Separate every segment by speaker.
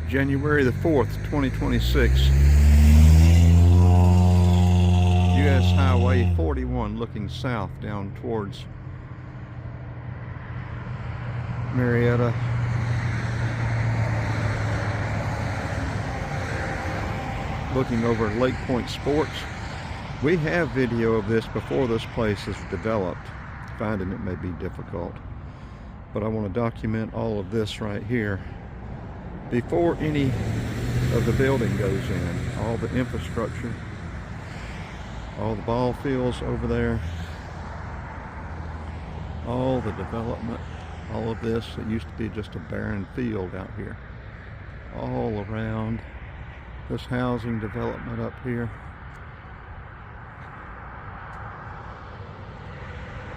Speaker 1: January the 4th, 2026. US Highway 41 looking south down towards Marietta. Looking over Lake Point Sports. We have video of this before this place is developed. Finding it may be difficult, but I want to document all of this right here before any of the building goes in. All the infrastructure, all the ball fields over there, all the development, all of this. It used to be just a barren field out here. All around this housing development up here.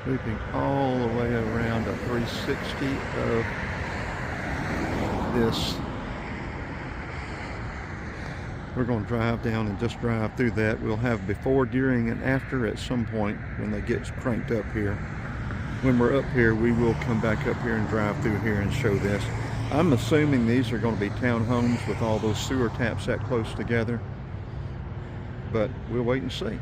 Speaker 1: Looping all the way around a 360 of this. We're going to drive down and just drive through that. We'll have before, during, and after at some point when they get cranked up here. When we're up here, we will come back up here and drive through here and show this. I'm assuming these are going to be townhomes with all those sewer taps that close together, but we'll wait and see.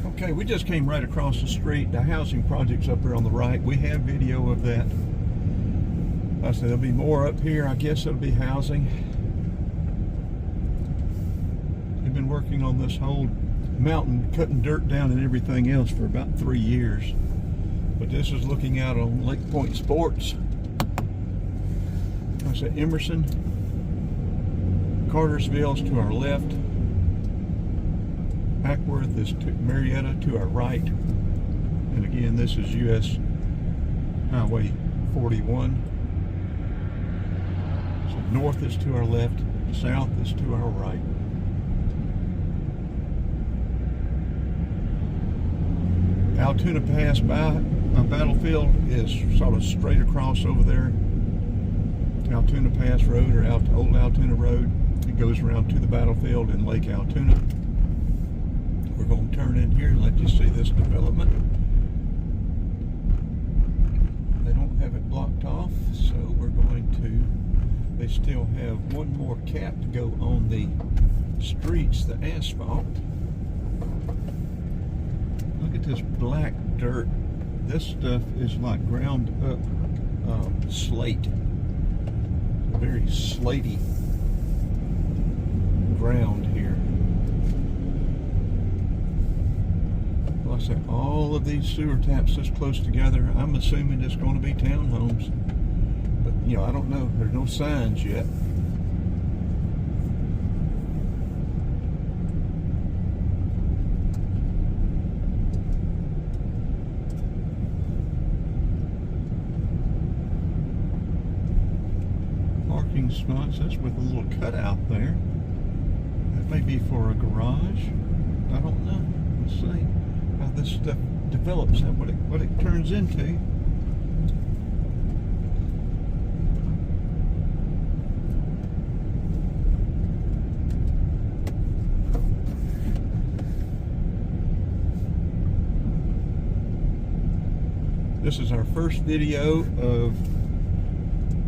Speaker 1: Okay, we just came right across the street. The housing project's up here on the right. We have video of that. I said there'll be more up here. I guess it'll be housing. We've been working on this whole mountain, cutting dirt down and everything else for about 3 years. But this is looking out on Lake Point Sports. I said Emerson Cartersville's to our left. Ackworth is to Marietta to our right. And again, this is US Highway 41. So north is to our left, south is to our right. Altoona Pass by Battlefield is sort of straight across over there. Altoona Pass Road, or Old Altoona Road. It goes around to the battlefield in Lake Altoona. We're going to turn in here and let you see this development. They don't have it blocked off, so we're going to, they still have one more cap to go on the streets, the asphalt. Look at this black dirt. This stuff is like ground up slate. Very slatey ground here. Well, I said all of these sewer taps this close together. I'm assuming it's going to be townhomes, but you know, I don't know. There's no signs yet. Parking spots. That's with a little cutout there. That may be for a garage. I don't know. We'll see how this stuff develops and what it turns into. This is our first video of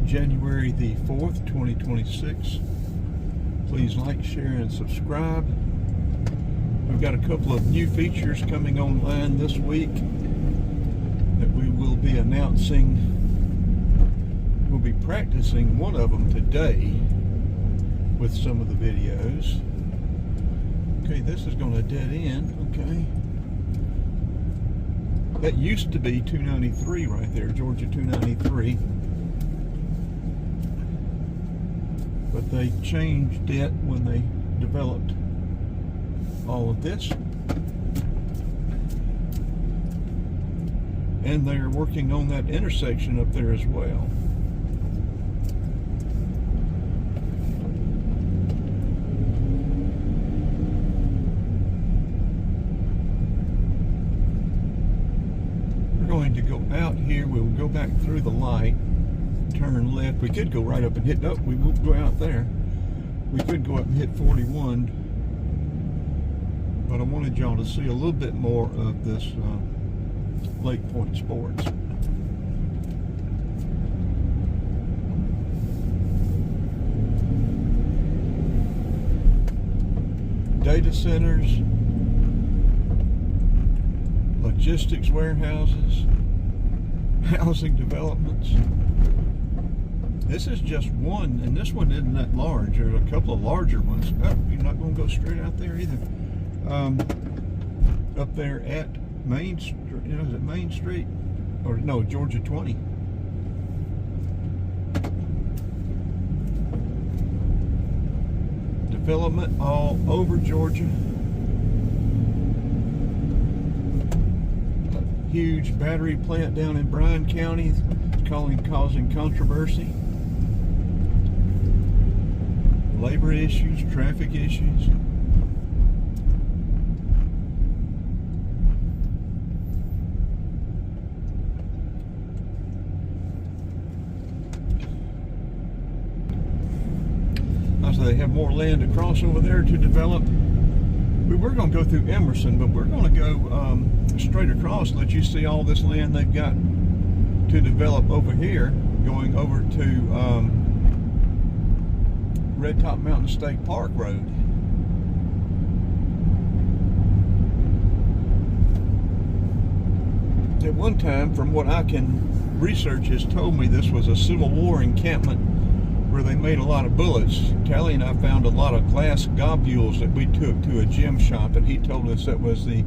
Speaker 1: January the 4th, 2026. Please like, share, and subscribe. We've got a couple of new features coming online this week that we will be announcing. We'll be practicing one of them today with some of the videos. Okay, this is going to dead end. Okay. That used to be 293 right there, Georgia 293. But they changed it when they developed all of this. And they're working on that intersection up there as well. We're going to go out here. We'll go back through the light, turn left. We could go right up and hit, no, we won't go out there. We could go up and hit 41, but I wanted y'all to see a little bit more of this Lake Point Sports. data centers, logistics warehouses, housing developments. This is just one, and this one isn't that large. There's a couple of larger ones. Oh, you're not going to go straight out there either. Up there at Main Street, is it Main Street? Or no, Georgia 20. Development all over Georgia. A huge battery plant down in Bryan County causing controversy. Labor issues, traffic issues. So they have more land to cross over there to develop. We were going to go through Emerson, but we're going to go straight across and let you see all this land they've got to develop over here, going over to Red Top Mountain State Park Road. At one time, from what I can research, has told me this was a Civil War encampment where they made a lot of bullets. Tally and I found a lot of glass globules that we took to a gem shop, and he told us that was the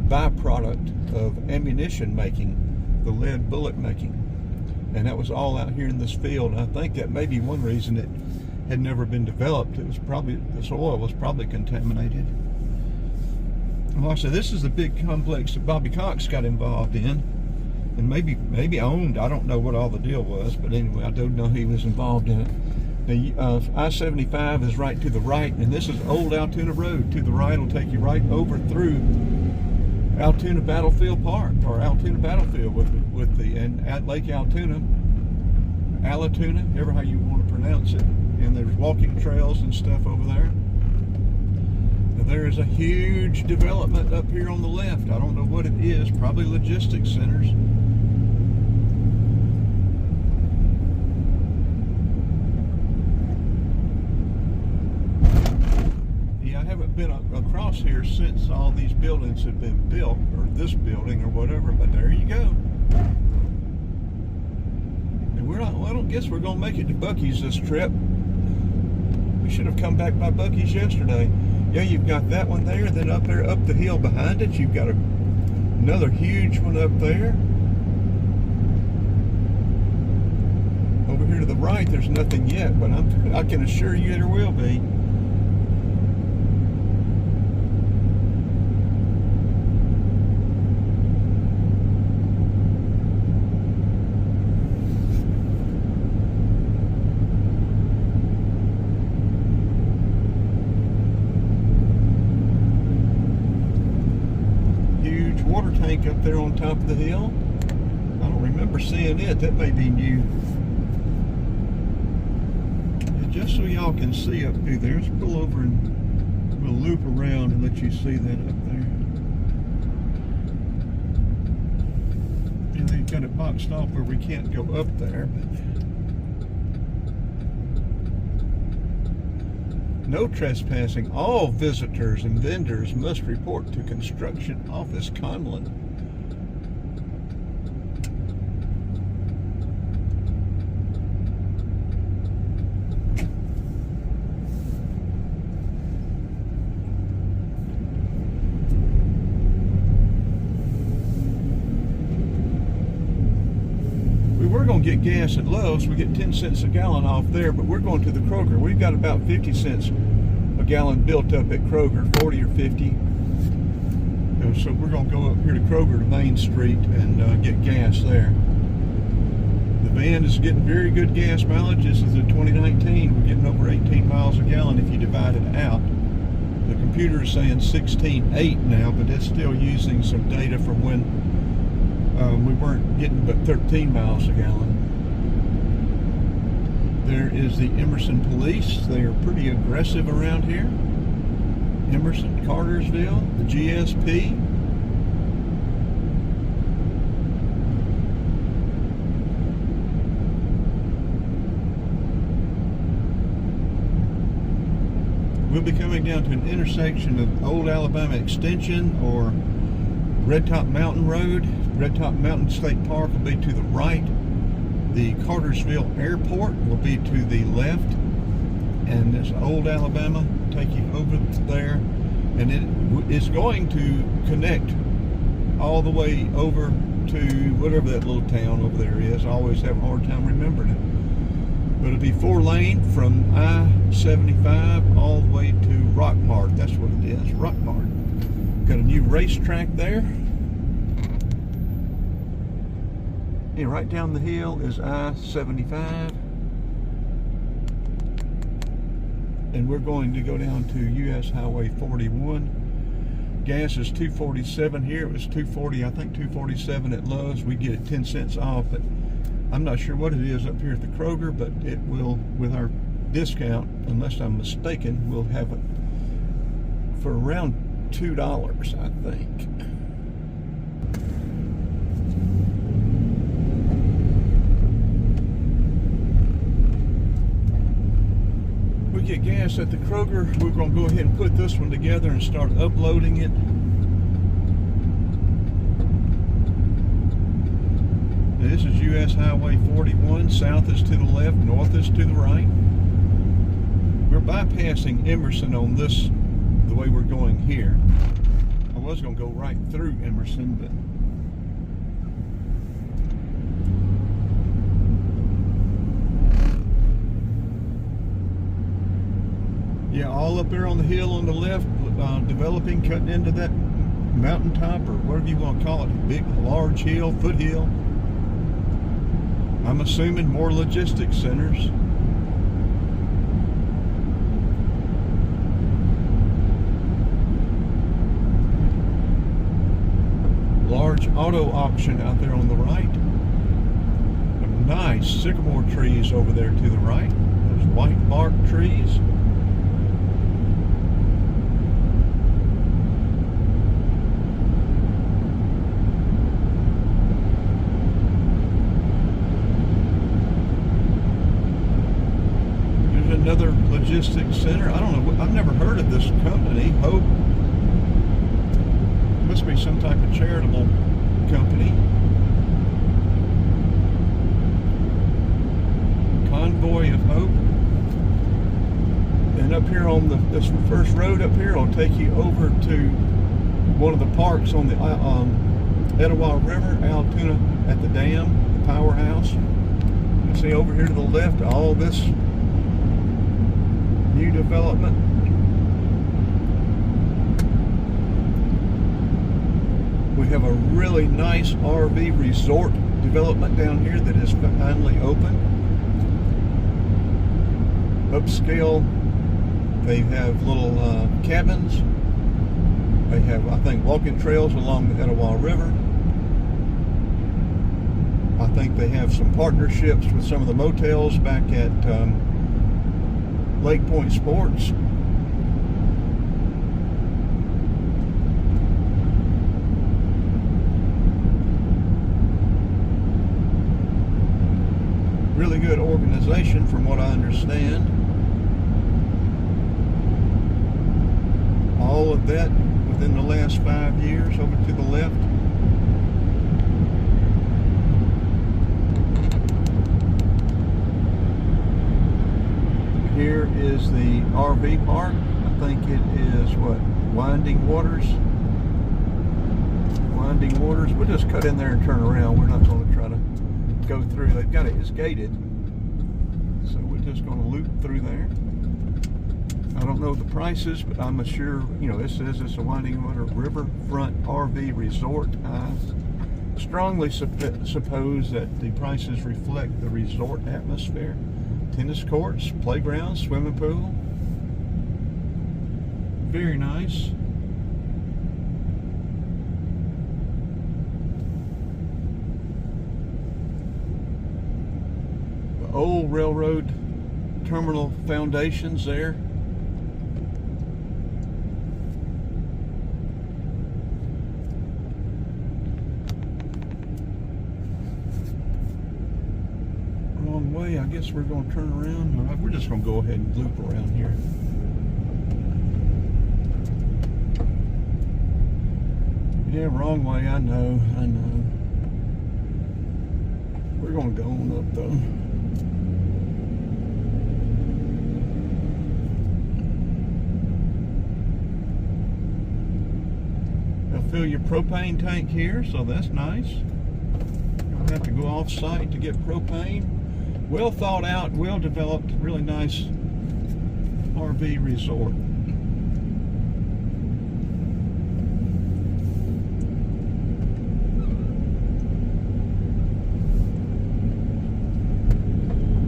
Speaker 1: byproduct of ammunition making, the lead bullet making. And that was all out here in this field. And I think that may be one reason it had never been developed. It was probably, the soil was probably contaminated. And like I said, this is the big complex that Bobby Cox got involved in, and maybe owned. I don't know what all the deal was, but anyway, I do know he was involved in it. The I-75 is right to the right, and this is Old Altoona Road. To the right will take you right over through Altoona Battlefield Park, or Altoona Battlefield with the and at Lake Altoona, Allatoona, ever how you want to pronounce it. And there's walking trails and stuff over there. Now, there is a huge development up here on the left. I don't know what it is, probably logistics centers. Yeah, I haven't been across here since all these buildings have been built, or this building or whatever, but there you go. And we're not, well, I don't guess we're going to make it to Buc-ee's this trip. We should have come back by Buc-ee's yesterday. Yeah, you've got that one there, and then up there, up the hill behind it, you've got another huge one up there. Over here to the right, there's nothing yet, but I can assure you there will be. Water tank up there on top of the hill. I don't remember seeing it. That may be new. And just so y'all can see up through there, let's pull over and we'll loop around and let you see that up there. And they've got it boxed off where we can't go up there, but no trespassing. All visitors and vendors must report to Construction Office Conlon. We were going to get gas at Love's. We get 10 cents a gallon off there, but we're going to the Kroger. We've got about 50 cents a gallon built up at Kroger, 40 or 50. So we're going to go up here to Kroger to Main Street and get gas there. The van is getting very good gas mileage. This is a 2019. We're getting over 18 miles a gallon if you divide it out. The computer is saying 16.8 now, but it's still using some data from when we weren't getting but 13 miles a gallon. There is the Emerson Police. They are pretty aggressive around here. Emerson Cartersville, the GSP. We'll be coming down to an intersection of Old Alabama Extension or Red Top Mountain Road. Red Top Mountain State Park will be to the right. The Cartersville Airport will be to the left. And this Old Alabama will take you over there. And it is going to connect all the way over to whatever that little town over there is. I always have a hard time remembering it. But it'll be 4-lane from I-75 all the way to Rockmart. That's what it is, Rockmart. Got a new racetrack there. And right down the hill is I-75. And we're going to go down to US Highway 41. Gas is $2.47 here. It was $2.40, I think $2.47 at Love's. We get it 10 cents off, but I'm not sure what it is up here at the Kroger, but it will, with our discount, unless I'm mistaken, we'll have it for around $2, I think. We get gas at the Kroger. We're going to go ahead and put this one together and start uploading it. This is US Highway 41. South is to the left, north is to the right. We're bypassing Emerson on this, the way we're going here. I was going to go right through Emerson, but yeah, all up there on the hill on the left, developing, cutting into that mountaintop or whatever you want to call it, big, large hill, foothill. I'm assuming more logistics centers. Large auto auction out there on the right. Nice sycamore trees over there to the right. Those white bark trees. Another logistics center. I don't know. I've never heard of this company. Hope. Must be some type of charitable company. Convoy of Hope. And up here on this first road up here, I'll take you over to one of the parks on the Etowah River, Altoona at the dam, the powerhouse. You see over here to the left, all this new development. We have a really nice RV resort development down here that is finally open. Upscale. They have little cabins. They have, I think, walking trails along the Etowah River. I think they have some partnerships with some of the motels back at Lake Point Sports. Really good organization from what I understand. All of that within the last 5 years. Over to the left. Here is the RV park. I think it is what? Winding Waters. Winding Waters. We'll just cut in there and turn around. We're not going to try to go through. They've got it, it's gated. So we're just going to loop through there. I don't know the prices, but I'm sure, you know, it says it's a Winding Water Riverfront RV Resort. I strongly suppose that the prices reflect the resort atmosphere. Tennis courts, playgrounds, swimming pool. Very nice. The old railroad terminal foundations there. Way. I guess we're going to turn around. We're just going to go ahead and loop around here. Yeah, wrong way, I know. We're gonna go on up though. They'll fill your propane tank here, so that's nice. You don't have to go off site to get propane. Well thought out, well developed, really nice RV resort.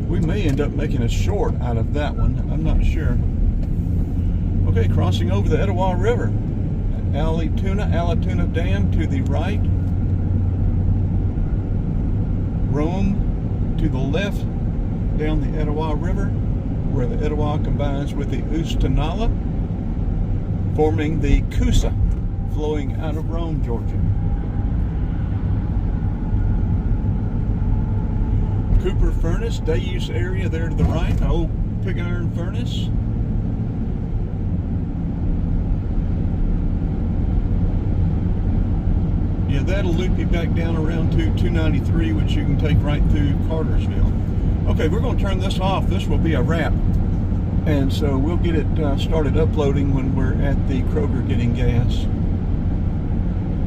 Speaker 1: We may end up making a short out of that one, I'm not sure. Okay, crossing over the Etowah River. Allatoona Dam to the right. Rome to the left down the Etowah River, where the Etowah combines with the Oostanala, forming the Coosa, flowing out of Rome, Georgia. Cooper Furnace, day use area there to the right, an old pig iron furnace. Yeah, that'll loop you back down around to 293, which you can take right through Cartersville. Okay, we're going to turn this off. This will be a wrap. And so we'll get it started uploading when we're at the Kroger getting gas.